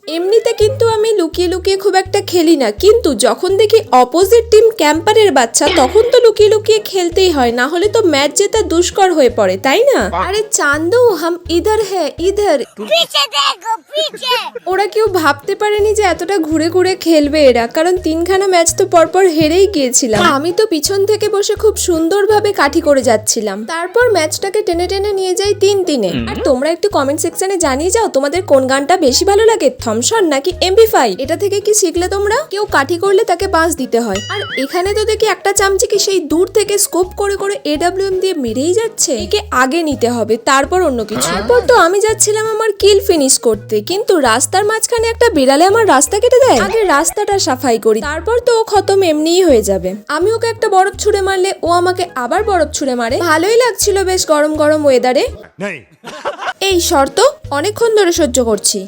এমনিতে কিন্তু আমি লুকিয়ে লুকিয়ে খুব একটা খেলি না, কিন্তু যখন দেখি অপোজিট টিম ক্যাম্পারের বাচ্চা তখন তো লুকিয়ে লুকিয়ে খেলতেই হয়, না হলে তো ম্যাচ জেতা দুষ্কর হয়ে পড়ে, তাই না? আরে চান্দু, হাম ইধার হ্যাঁ ইধার। ওরা কেউ ভাবতে পারেনি যে এতটা ঘুরে ঘুরে খেলবে এরা, কারণ তিনখানা ম্যাচ তো পরপর হেরেই গিয়েছিলাম। আমি তো পিছন থেকে বসে খুব সুন্দরভাবে কাঠি করে যাচ্ছিলাম, তারপর ম্যাচটাকে টেনে টেনে নিয়ে যাই 3-3-এ। আর তোমরা একটু কমেন্ট সেকশনে জানিয়ে যাও তোমাদের কোন গানটা বেশি ভালো লাগে, থমসন নাকি MP5? এটা থেকে কি শিখলে তোমরা? কেউ কাঠি করলে তাকে বাঁশ দিতে হয়, আর এখানে তো দেখি একটা চামচি কি সেই দূর থেকে স্কোপ করে করে AWM দিয়ে মেরেই যাচ্ছে। একে আগে নিতে হবে, তারপর অন্য কিছু। তারপর তো আমি যাচ্ছিলাম আমার কিল ফিনিশ করতে, কিন্তু রাস্তার মাঝখানে একটা বিড়ালে আমার রাস্তা কেটে দেয়। আগে রাস্তাটা সাফাই করি, তারপর তো ও খতম এমনিই হয়ে যাবে। আমি ওকে একটা বরফ ছুঁড়ে মারলে ও আমাকে আবার বরফ ছুঁড়ে মারে। ভালোই লাগছিল বেশ গরম গরম ওয়েদারে। এই শর্ত অনেকক্ষণ ধরে সহ্য করছি।